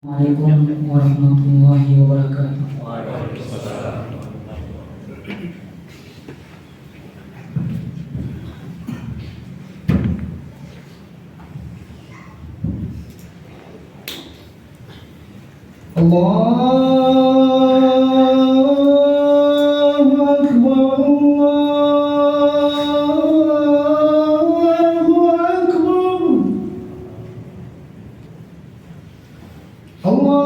Assalamualaikum warahmatullahi wabarakatuh. Waalaikumsalam. Allahu Akbar, Allahu Akbar, Allahu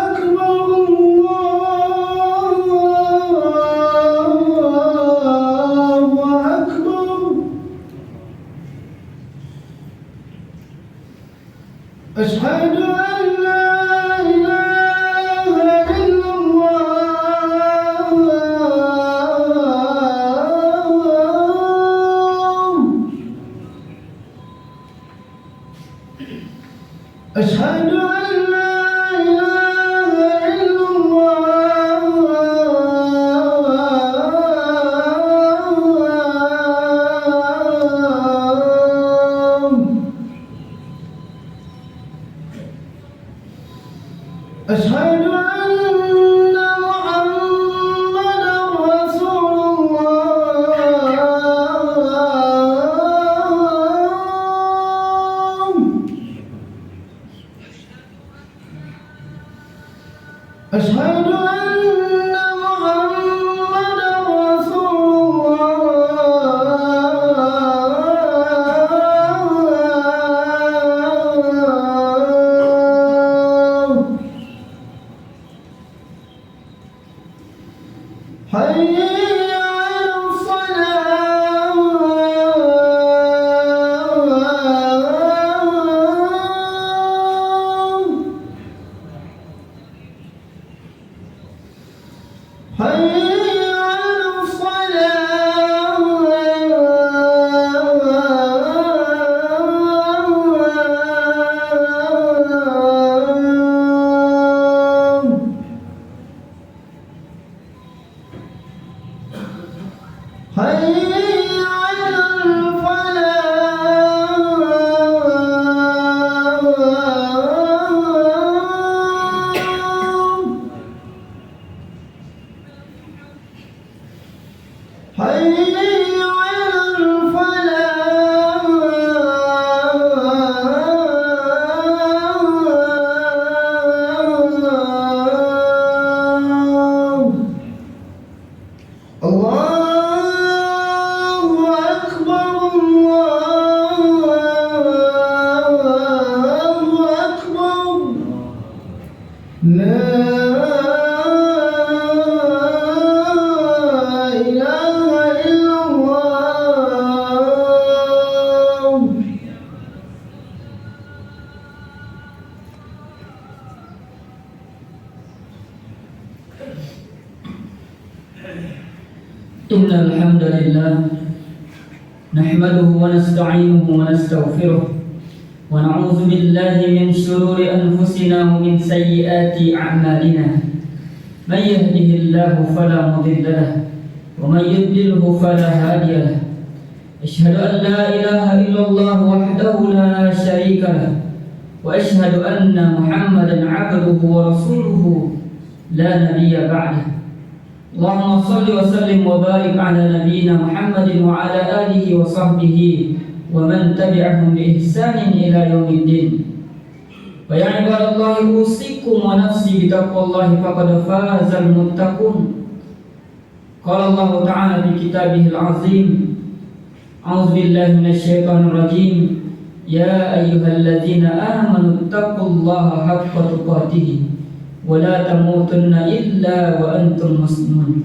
Akbar, Allahu Akbar. أشهد أن لا إله إلا الله. أشهد أن لا إله إلا الله. أشهد أن محمدا رسول الله. أشهد أن محمدا رسول الله. حي على الصلاة. حي على الصلاة. حي على الفلاح. حي على الفلاح. الله أكبر، الله أكبر. لا إله إلا الله. إن الحمد لله نحمده ونستعينه ونستغفره ونعوذ بالله من شرور أنفسنا ومن سيئات أعمالنا. من يهده الله فلا مضل له ومن يضلله فلا هادي له. أشهد أن لا إله إلا الله وحده لا شريك له وأشهد أن محمدا عبده ورسوله لا نبي بعده. اللهم صل وسلم وبارك على نبينا محمد وعلى آله وصحبه ومن تبعهم بإحسان إلى يوم الدين. ويا عباد الله أوصيكم ونفسي بتقوى الله فقد فاز المتقون. قال الله تعالى في كتابه العظيم: أعوذ بالله من الشيطان الرجيم. يا أيها الذين آمنوا اتقوا الله حق تقاته ولا تموتن إلا وأنتم مسلمون.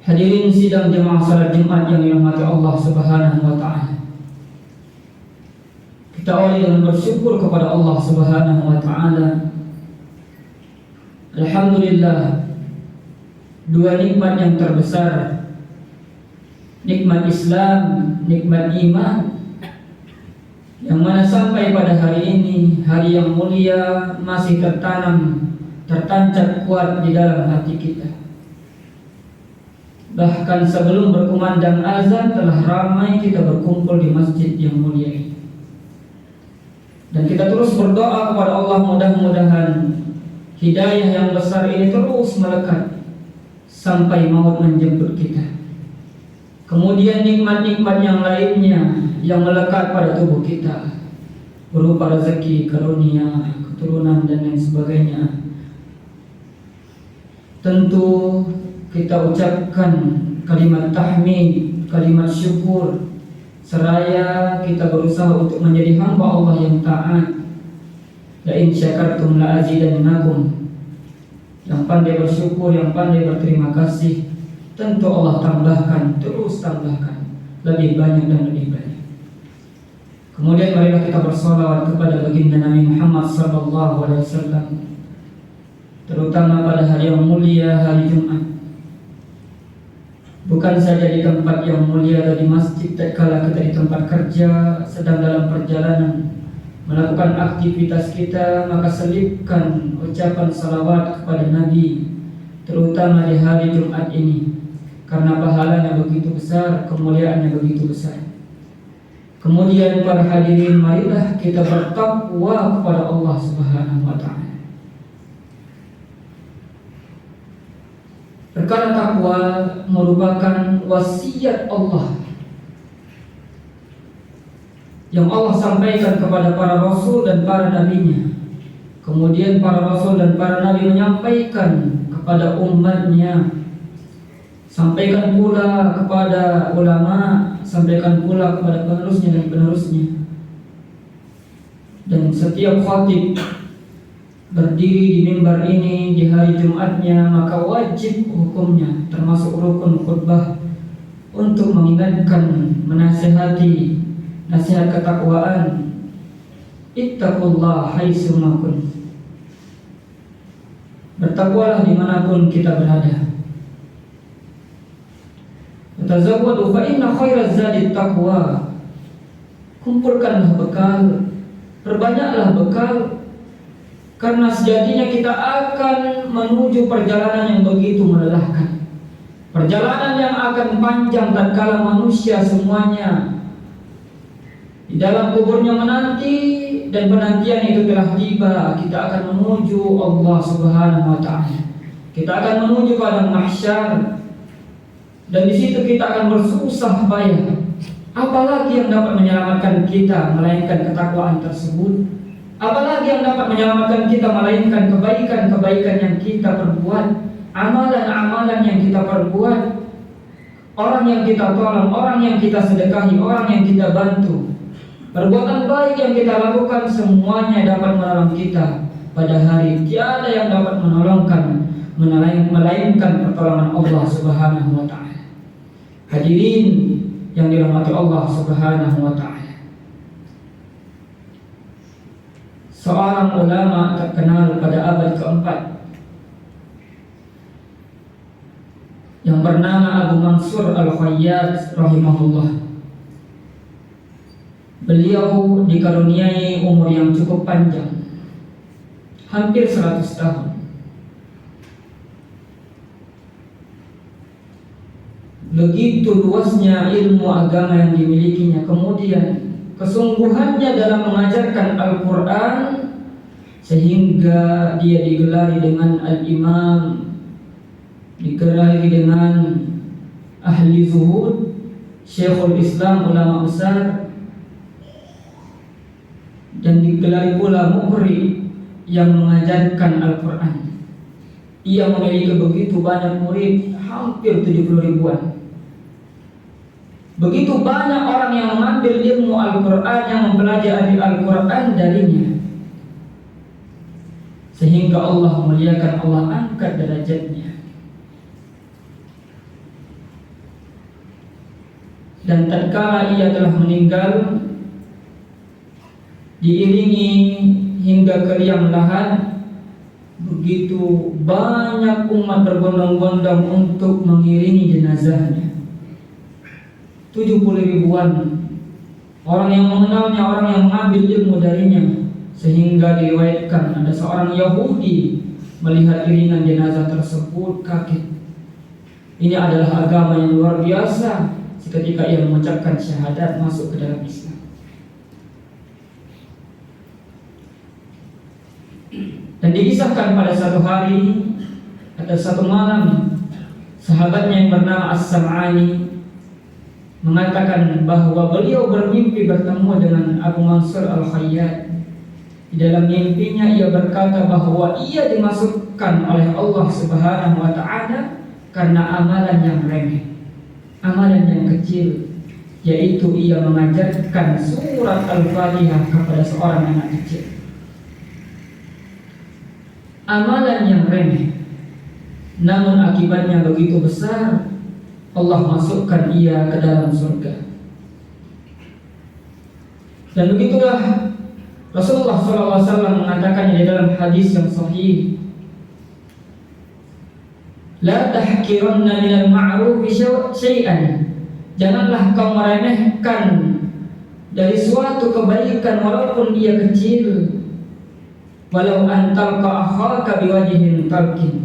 Hadirin sidang jemaah salat Jumat yang dirahmati Allah Subhanahu wa taala. Kita awali dengan bersyukur kepada Allah Subhanahu wa taala. Alhamdulillah, dua nikmat yang terbesar, nikmat Islam, nikmat iman, yang mana sampai pada hari ini, hari yang mulia, masih tertanam, tertancap kuat di dalam hati kita. Bahkan sebelum berkumandang azan telah ramai kita berkumpul di masjid yang mulia ini. Dan kita terus berdoa kepada Allah, mudah-mudahan hidayah yang besar ini terus melekat sampai maut menjemput kita. Kemudian nikmat-nikmat yang lainnya yang melekat pada tubuh kita, berupa rezeki, karunia, keturunan dan lain sebagainya. Tentu kita ucapkan kalimat tahmid, kalimat syukur, seraya kita berusaha untuk menjadi hamba Allah yang taat. La in syakartum la azidannakum. Yang pandai bersyukur, yang pandai berterima kasih, tentu Allah tambahkan, terus tambahkan, lebih banyak dan lebih banyak. Kemudian marilah kita bersolawat kepada baginda Nabi Muhammad SAW, terutama pada hari yang mulia, hari Jumat. Bukan saja di tempat yang mulia atau di masjid, tatkala kita di tempat kerja, sedang dalam perjalanan melakukan aktivitas kita, maka selipkan ucapan salawat kepada Nabi, terutama di hari Jumat ini, karena pahalanya begitu besar, kemuliaannya begitu besar. Kemudian para hadirin, marilah kita bertakwa kepada Allah Subhanahu wa ta'ala. Perkara takwa merupakan wasiat Allah yang Allah sampaikan kepada para rasul dan para nabinya. Kemudian para rasul dan para nabi menyampaikan kepada umatnya, sampaikan pula kepada ulama, sampaikan pula kepada penerusnya dan penerusnya. Dan setiap khatib berdiri di mimbar ini di hari Jumatnya, maka wajib hukumnya, termasuk rukun khutbah, untuk mengingatkan, menasihati, nasihat ketakwaan. Ittaqullah haitsu ma kuntum. Bertakwalah dimanapun kita berada. Tazawwadu fa inna khairaz zadi taqwa. Kumpulkanlah bekal, perbanyaklah bekal, karena sejatinya kita akan menuju perjalanan yang begitu melelahkan, perjalanan yang akan panjang tatkala manusia semuanya di dalam kuburnya menanti, dan penantian itu telah tiba. Kita akan menuju Allah Subhanahu wa ta'ala. Kita akan menuju padang mahsyar, dan di situ kita akan bersusah payah. Apalagi yang dapat menyelamatkan kita melainkan ketakwaan tersebut? Apalagi yang dapat menyelamatkan kita melainkan kebaikan-kebaikan yang kita perbuat, amalan-amalan yang kita perbuat, orang yang kita tolong, orang yang kita sedekahi, orang yang kita bantu. Perbuatan baik yang kita lakukan semuanya dapat menolong kita pada hari tiada yang dapat menolongkan melainkan pertolongan Allah Subhanahu wa ta'ala. Hadirin yang dirahmati Allah Subhanahu wa ta'ala, seorang ulama terkenal pada abad keempat yang bernama Abu Mansur Al-Khayyat rahimahullah. Beliau dikaruniai umur yang cukup panjang, hampir 100 tahun. Begitu luasnya ilmu agama yang dimilikinya, kemudian kesungguhannya dalam mengajarkan Al-Quran, sehingga dia digelari dengan Al-Imam, digelari dengan Ahli Zuhud, Syekhul Islam, ulama besar, dan digelari pula Muqri yang mengajarkan Al-Quran. Ia memiliki begitu banyak murid, hampir 70 ribuan. Begitu banyak orang yang mengambil ilmu Al-Quran, yang mempelajari Al-Quran darinya, sehingga Allah muliakan, Allah angkat derajatnya. Dan tatkala ia telah meninggal, diiringi hingga ke liang lahat, begitu banyak umat berbondong-bondong untuk mengiringi jenazahnya. 70 ribuan orang yang mengenalnya, orang yang mengambil ilmu darinya, sehingga diriwayatkan ada seorang Yahudi melihat iringan jenazah tersebut kaget. Ini adalah agama yang luar biasa. Seketika ia mengucapkan syahadat masuk ke dalam Islam. Dan dikisahkan pada satu hari atau satu malam, sahabatnya yang bernama As-Sam'ani mengatakan bahwa beliau bermimpi bertemu dengan Abu Mansur Al-Khayyat. Di dalam mimpinya ia berkata bahwa ia dimasukkan oleh Allah Subhanahu wa ta'ala karena amalan yang remeh, amalan yang kecil, yaitu ia mengajarkan surat Al-Fatihah kepada seorang anak kecil. Amalan yang remeh, namun akibatnya begitu besar. Allah masukkan ia ke dalam surga. Dan begitulah Rasulullah SAW mengatakannya di dalam hadis yang sahih, la tahkiranna minal ma'rufi syai'an. Janganlah kau meremehkan dari suatu kebaikan walaupun ia kecil. Walau antalqa akhaka biwajhin talqin.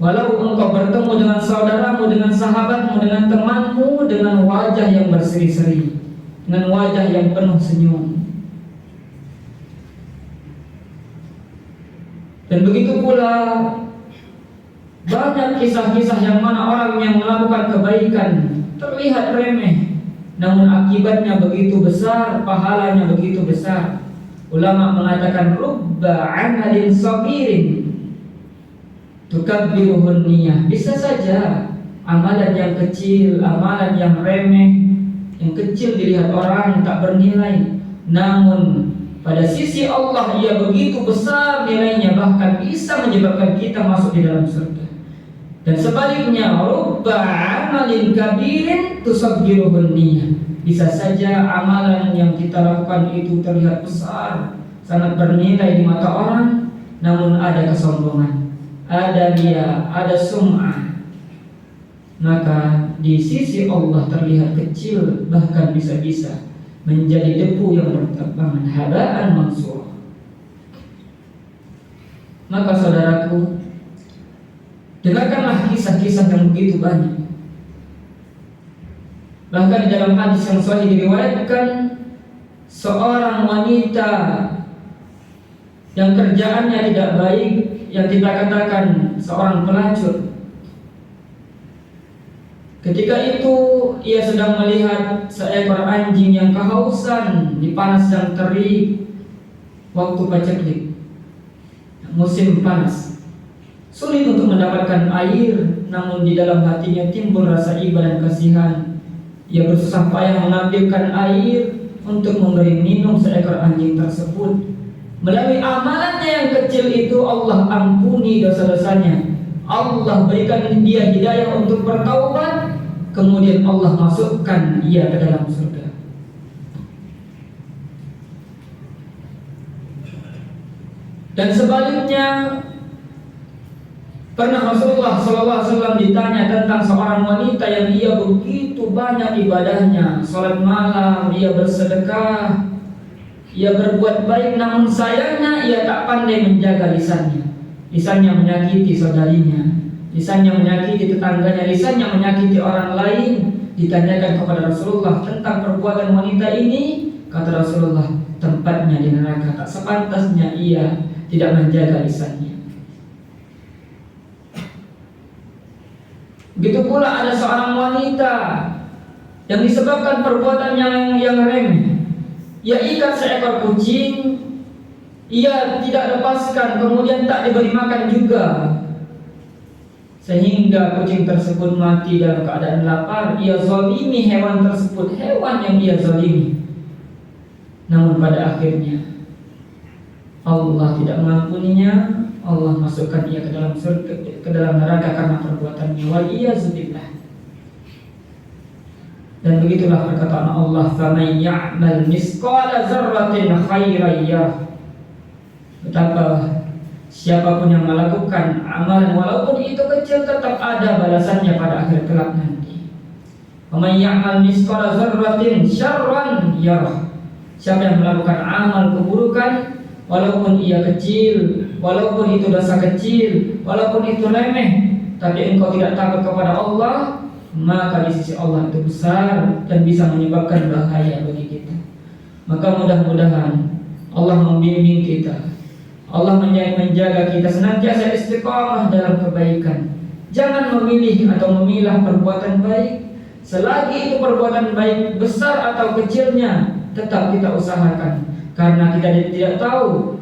Walau engkau bertemu dengan saudaramu, dengan sahabatmu, dengan temanmu dengan wajah yang berseri-seri, dengan wajah yang penuh senyum. Dan begitu pula banyak kisah-kisah yang mana orang yang melakukan kebaikan terlihat remeh, namun akibatnya begitu besar, pahalanya begitu besar. Ulama mengatakan rubba amalin sabirin tukabbiruhun niyah. Bisa saja amalan yang kecil, amalan yang remeh, yang kecil dilihat orang tak bernilai, namun pada sisi Allah ia begitu besar nilainya, bahkan bisa menyebabkan kita masuk di dalam surga. Dan sebaliknya, rubba amalin kabirin tusabbiruhun niyah. Bisa saja amalan yang kita lakukan itu terlihat besar, sangat bernilai di mata orang, namun ada kesombongan, ada riya, ada sum'ah, maka di sisi Allah terlihat kecil, bahkan bisa-bisa menjadi debu yang berterbangan, haba'an mansura. Maka saudaraku, dengarkanlah kisah-kisah yang begitu banyak. Bahkan di dalam hadis yang sahih diriwayatkan seorang wanita yang kerjaannya tidak baik, yang kita katakan seorang pelacur. Ketika itu ia sedang melihat seekor anjing yang kehausan di panas yang terik waktu paceklik, musim panas. Sulit untuk mendapatkan air, namun di dalam hatinya timbul rasa iba dan kasihan. Ia bersusah payah mengambilkan air untuk memberi minum seekor anjing tersebut. Melalui amalannya yang kecil itu Allah ampuni dosa-dosanya. Allah berikan dia hidayah untuk bertaubat, kemudian Allah masukkan ia ke dalam surga. Dan sebaliknya, pernah Rasulullah SAW ditanya tentang seorang wanita yang ia begitu banyak ibadahnya, sholat malam, ia bersedekah, ia berbuat baik, namun sayangnya ia tak pandai menjaga lisannya. Lisannya menyakiti saudarinya, lisannya menyakiti tetangganya, lisannya menyakiti orang lain. Ditanyakan kepada Rasulullah tentang perbuatan wanita ini, kata Rasulullah, tempatnya di neraka, tak sepantasnya ia tidak menjaga lisannya. Begitu pula ada seorang wanita yang disebabkan perbuatan yang remeh. Ia ikat seekor kucing, ia tidak lepaskan, kemudian tak diberi makan juga, sehingga kucing tersebut mati dalam keadaan lapar. Ia zalimi hewan tersebut, hewan yang ia zalimi. Namun pada akhirnya Allah tidak mengampuninya. Allah masukkan ia ke dalam surga, ke dalam neraka karena perbuatannya. Waliyazubillah. Dan begitulah perkataan Allah, "Faman ya'mal misqala dzarratin khairan yarah." Betapa siapapun yang melakukan amalan walaupun itu kecil, tetap ada balasannya pada akhir kelak nanti. "Faman ya'mal misqala dzarratin syarran yarah." Siapa yang melakukan amal keburukan walaupun ia kecil, walaupun itu dosa kecil, walaupun itu remeh, tapi engkau tidak takut kepada Allah, maka di sisi Allah itu besar dan bisa menyebabkan bahaya bagi kita. Maka mudah-mudahan Allah membimbing kita, Allah menjaga kita senantiasa istiqamah dalam kebaikan. Jangan memilih atau memilah perbuatan baik. Selagi itu perbuatan baik besar atau kecilnya, tetap kita usahakan. Karena kita tidak tahu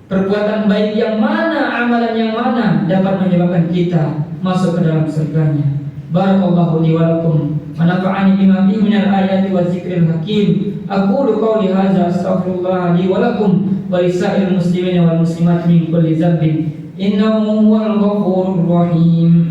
perbuatan baik yang mana, amalan yang mana dapat menyebabkan kita masuk ke dalam surganya. Barakallahu li wa lakum wa nafa'ani bima fihi minal ayati wa dzikril hakim. Aqulu qawli hadza astaghfirullah li wa lakum wa lisa'il muslimin wal muslimat min kulli dzambin innahu huwal ghafurur rahim.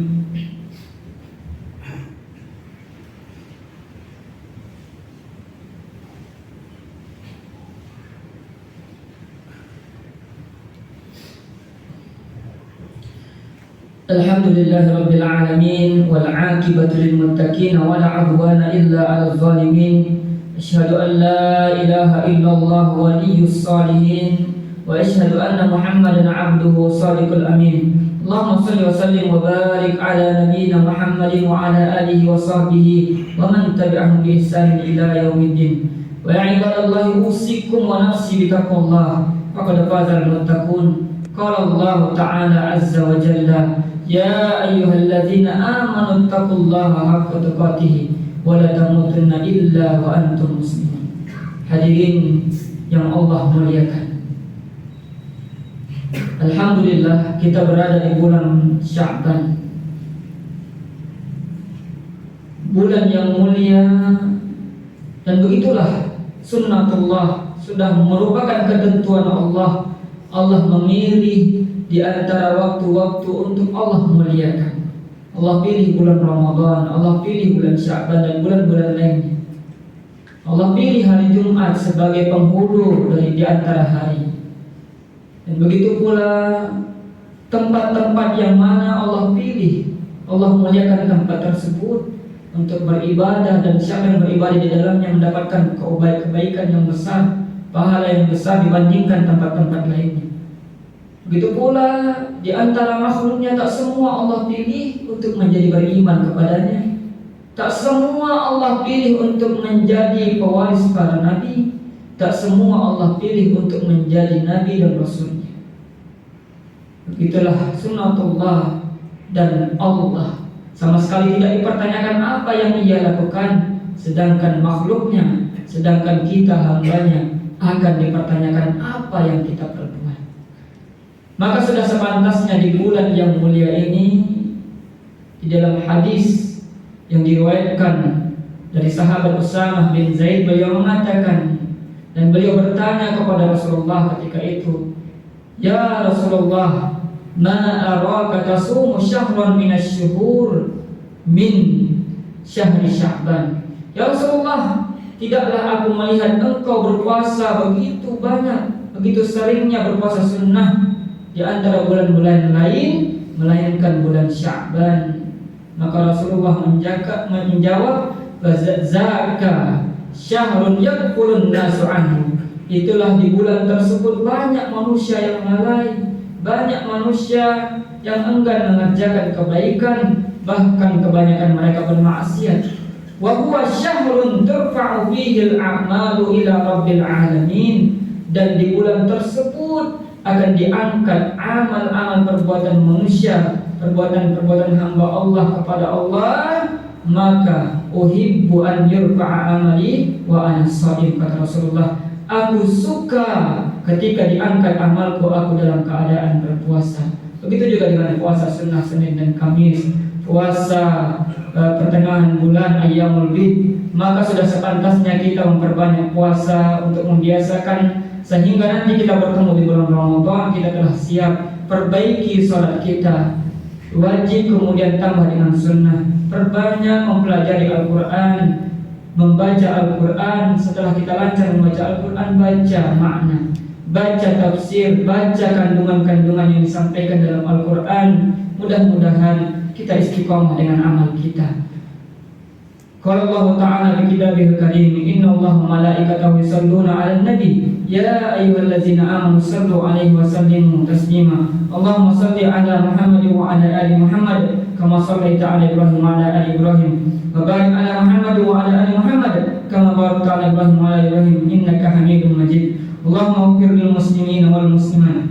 Alhamdulillahi rabbil alamin wal 'aqibatu lil muttaqin wa la 'udwana illa 'alal zalimin. Asyhadu an la ilaha illallah waliyyus salihin wa asyhadu anna Muhammadan 'abduhu shadiqul amin. Allahumma shalli wa sallim wa barik ala nabiyyina Muhammadin wa ala alihi wa sahbihi wa man tabi'ahum bi ihsanin ila yaumiddin. Wa ya ibadallahi usikum wa nafsi bi taqwallah faqad fazal muttaqun. Qala Allah ta'ala azza wa jalla, ya ayyuhalladzina amanu taqullaha haqqa tuqatih wa la tamutunna illa wa antum muslimun. Hadirin yang Allah muliakan, alhamdulillah kita berada di bulan Sya'ban, bulan yang mulia, dan begitulah sunnatullah, sudah merupakan ketentuan Allah. Allah memilih di antara waktu-waktu untuk Allah memuliakan. Allah pilih bulan Ramadan, Allah pilih bulan Sya'ban dan bulan-bulan lainnya. Allah pilih hari Jumat sebagai penghulu dari di antara hari. Dan begitu pula tempat-tempat yang mana Allah pilih, Allah memuliakan tempat tersebut untuk beribadah, dan siapa yang beribadah di dalamnya mendapatkan kebaikan yang besar, pahala yang besar dibandingkan tempat-tempat lainnya. Begitu pula di antara makhluknya, tak semua Allah pilih untuk menjadi beriman kepadanya. Tak semua Allah pilih untuk menjadi pewaris para nabi. Tak semua Allah pilih untuk menjadi nabi dan rasulnya. Begitulah sunnatullah, dan Allah sama sekali tidak dipertanyakan apa yang ia lakukan, sedangkan makhluknya, sedangkan kita hambanya akan dipertanyakan apa yang kita perbuat. Maka sudah sepantasnya di bulan yang mulia ini, di dalam hadis yang diriwayatkan dari sahabat Usamah bin Zaid, beliau mengatakan, dan beliau bertanya kepada Rasulullah ketika itu, ya Rasulullah, ma araka tasumu syahran minasy-syuhur min syahri Sya'ban. Ya Rasulullah, tidaklah aku melihat engkau berpuasa begitu banyak, begitu seringnya berpuasa sunnah di antara bulan-bulan lain melainkan bulan Sya'ban. Maka Rasulullah menjawab, zaka syahrun yaqulun nasu anhu. Itulah di bulan tersebut banyak manusia yang lalai, banyak manusia yang enggan mengerjakan kebaikan, bahkan kebanyakan mereka bermaksiat. Wa huwa syahrun turfa'u fihi al-a'malu ila rabbil alamin. Dan di bulan tersebut akan diangkat amal-amal perbuatan manusia, perbuatan-perbuatan hamba Allah kepada Allah. Maka uhibbu an yurfa'a amali wa ana shaim, kata Rasulullah, aku suka ketika diangkat amalku, aku dalam keadaan berpuasa. Begitu juga dengan puasa sunnah Senin dan Kamis, puasa pertengahan bulan Ayyamul Bid. Maka sudah sepantasnya kita memperbanyak puasa untuk membiasakan, sehingga nanti kita bertemu di bulan Ramadan, kita telah siap. Perbaiki sholat kita, wajib kemudian tambah dengan sunnah. Perbanyak mempelajari Al-Quran, membaca Al-Quran. Setelah kita lancar membaca Al-Quran, baca makna, baca tafsir, baca kandungan-kandungan yang disampaikan dalam Al-Quran. Mudah-mudahan kita istiqomah dengan amal kita. Qala Allah Ta'ala fi kitabihil karim, inna Allah wa malaikatahu yusalluna 'alan nabi ya ayyuhallazina amanu sallu 'alaihi wa sallimu taslima. Allahumma salli 'ala Muhammad wa 'ala ali Muhammad kama sallaita 'ala Ibrahim wa 'ala ali Ibrahim wa barik 'ala Muhammad wa 'ala ali Muhammad kama barakta 'ala Ibrahim wa 'ala ali Ibrahim innaka Hamidum Majid. Allahumma ighfir lil muslimina wal muslimat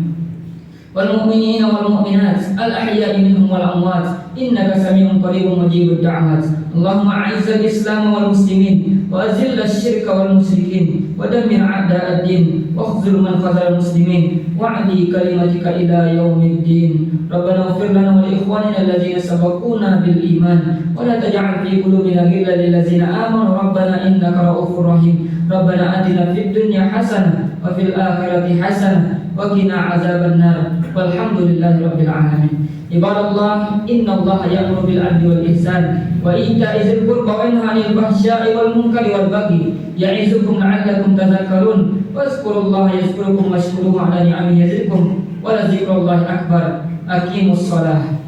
wal mu'minina wal mu'minat al ahya'i minhum wal amwat innaka sami'un qaribun mujibud da'wat. Allahumma a'izzal Islam wal muslimin wa azil asy-syirka wal musyrikin wa dammir a'da'ad din wa khzul man khazal muslimin wa 'ali kalimatika ila yaumiddin. Rabbana ighfir lana wa li ikhwanina allazina sabaquna bil iman wa la taj'al fi qulubina ghillan lil ladzina amanu rabbana innaka ra'ufur rahim. Rabbana atina fid dunya hasanah wa fil akhirati hasanah wa qina azaban nar. Walhamdulillahi rabbil alamin. Ibadallah, innallaha ya'muru bil 'adli wal ihsan wa ita'i dzil qurba wa yanha 'anil fahsya'i wal munkari wal baghi ya'izukum la'allakum tadhakkarun. Wazkurullaha yazkurukum washkuruhu 'ala ni'amihi yazidkum wa la dzikrullahi akbar. Aqimus shalah.